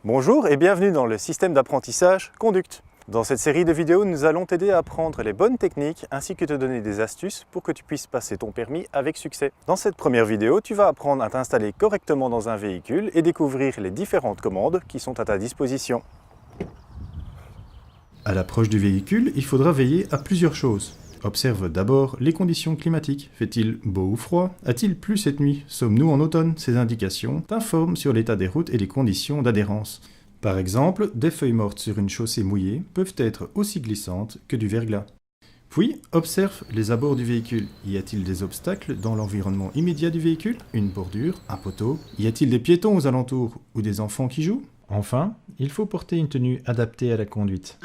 Bonjour et bienvenue dans le système d'apprentissage Conduct. Dans cette série de vidéos, nous allons t'aider à apprendre les bonnes techniques ainsi que te donner des astuces pour que tu puisses passer ton permis avec succès. Dans cette première vidéo, tu vas apprendre à t'installer correctement dans un véhicule et découvrir les différentes commandes qui sont à ta disposition. À l'approche du véhicule, il faudra veiller à plusieurs choses. Observe d'abord les conditions climatiques. Fait-il beau ou froid? A-t-il plu cette nuit? Sommes-nous en automne? Ces indications t'informent sur l'état des routes et les conditions d'adhérence. Par exemple, des feuilles mortes sur une chaussée mouillée peuvent être aussi glissantes que du verglas. Puis, observe les abords du véhicule. Y a-t-il des obstacles dans l'environnement immédiat du véhicule? Une bordure? Un poteau? Y a-t-il des piétons aux alentours ou des enfants qui jouent? Enfin, il faut porter une tenue adaptée à la conduite.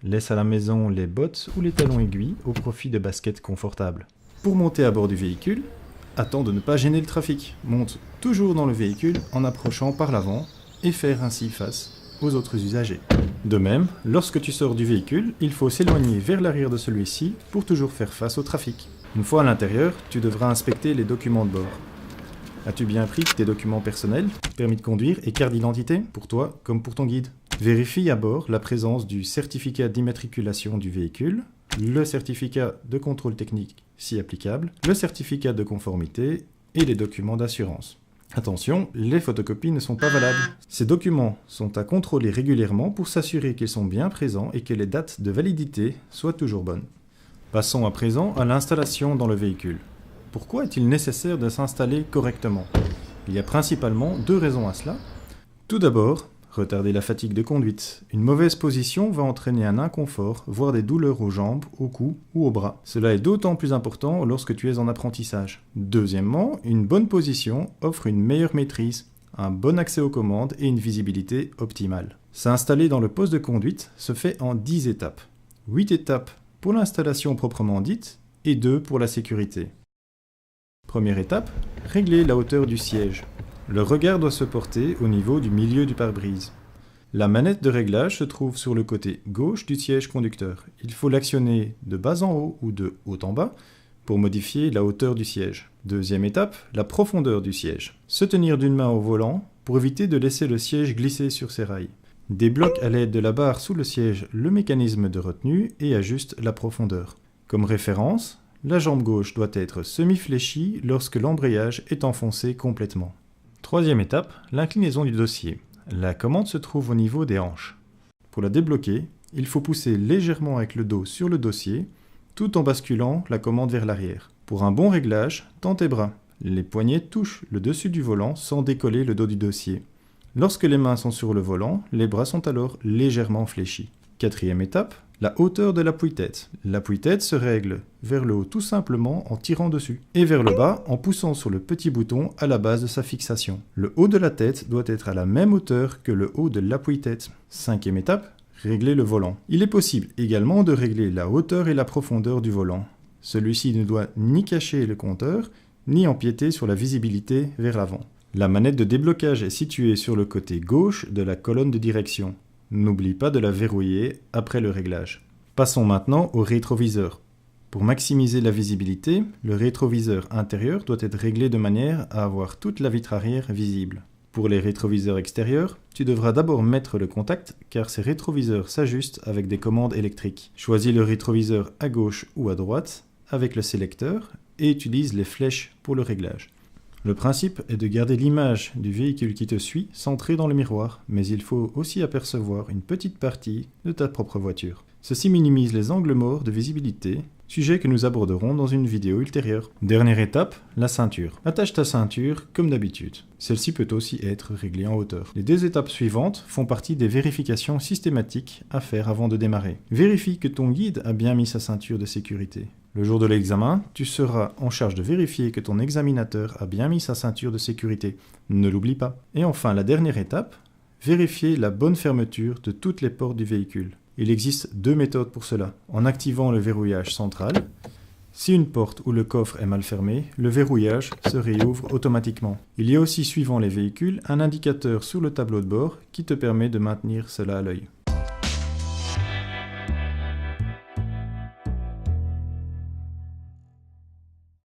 Laisse à la maison les bottes ou les talons aiguilles au profit de baskets confortables. Pour monter à bord du véhicule, attends de ne pas gêner le trafic. Monte toujours dans le véhicule en approchant par l'avant et faire ainsi face aux autres usagers. De même, lorsque tu sors du véhicule, il faut s'éloigner vers l'arrière de celui-ci pour toujours faire face au trafic. Une fois à l'intérieur, tu devras inspecter les documents de bord. As-tu bien pris tes documents personnels, permis de conduire et carte d'identité, pour toi comme pour ton guide? Vérifie à bord la présence du certificat d'immatriculation du véhicule, le certificat de contrôle technique si applicable, le certificat de conformité et les documents d'assurance. Attention, les photocopies ne sont pas valables. Ces documents sont à contrôler régulièrement pour s'assurer qu'ils sont bien présents et que les dates de validité soient toujours bonnes. Passons à présent à l'installation dans le véhicule. Pourquoi est-il nécessaire de s'installer correctement? Il y a principalement deux raisons à cela. Tout d'abord, retarder la fatigue de conduite. Une mauvaise position va entraîner un inconfort, voire des douleurs aux jambes, au cou ou aux bras. Cela est d'autant plus important lorsque tu es en apprentissage. Deuxièmement, une bonne position offre une meilleure maîtrise, un bon accès aux commandes et une visibilité optimale. S'installer dans le poste de conduite se fait en 10 étapes. 8 étapes pour l'installation proprement dite et 2 pour la sécurité. Première étape, régler la hauteur du siège. Le regard doit se porter au niveau du milieu du pare-brise. La manette de réglage se trouve sur le côté gauche du siège conducteur. Il faut l'actionner de bas en haut ou de haut en bas pour modifier la hauteur du siège. Deuxième étape, la profondeur du siège. Se tenir d'une main au volant pour éviter de laisser le siège glisser sur ses rails. Débloque à l'aide de la barre sous le siège le mécanisme de retenue et ajuste la profondeur. Comme référence, la jambe gauche doit être semi-fléchie lorsque l'embrayage est enfoncé complètement. Troisième étape, l'inclinaison du dossier. La commande se trouve au niveau des hanches. Pour la débloquer, il faut pousser légèrement avec le dos sur le dossier, tout en basculant la commande vers l'arrière. Pour un bon réglage, tends tes bras. Les poignets touchent le dessus du volant sans décoller le dos du dossier. Lorsque les mains sont sur le volant, les bras sont alors légèrement fléchis. Quatrième étape, la hauteur de l'appui-tête. L'appui-tête se règle vers le haut tout simplement en tirant dessus, et vers le bas en poussant sur le petit bouton à la base de sa fixation. Le haut de la tête doit être à la même hauteur que le haut de l'appui-tête. Cinquième étape, régler le volant. Il est possible également de régler la hauteur et la profondeur du volant. Celui-ci ne doit ni cacher le compteur, ni empiéter sur la visibilité vers l'avant. La manette de déblocage est située sur le côté gauche de la colonne de direction. N'oublie pas de la verrouiller après le réglage. Passons maintenant au rétroviseur. Pour maximiser la visibilité, le rétroviseur intérieur doit être réglé de manière à avoir toute la vitre arrière visible. Pour les rétroviseurs extérieurs, tu devras d'abord mettre le contact car ces rétroviseurs s'ajustent avec des commandes électriques. Choisis le rétroviseur à gauche ou à droite avec le sélecteur et utilise les flèches pour le réglage. Le principe est de garder l'image du véhicule qui te suit centrée dans le miroir, mais il faut aussi apercevoir une petite partie de ta propre voiture. Ceci minimise les angles morts de visibilité, sujet que nous aborderons dans une vidéo ultérieure. Dernière étape, la ceinture. Attache ta ceinture comme d'habitude. Celle-ci peut aussi être réglée en hauteur. Les deux étapes suivantes font partie des vérifications systématiques à faire avant de démarrer. Vérifie que ton guide a bien mis sa ceinture de sécurité. Le jour de l'examen, tu seras en charge de vérifier que ton examinateur a bien mis sa ceinture de sécurité. Ne l'oublie pas. Et enfin, la dernière étape, vérifier la bonne fermeture de toutes les portes du véhicule. Il existe deux méthodes pour cela. En activant le verrouillage central, si une porte ou le coffre est mal fermé, le verrouillage se réouvre automatiquement. Il y a aussi, suivant les véhicules, un indicateur sur le tableau de bord qui te permet de maintenir cela à l'œil.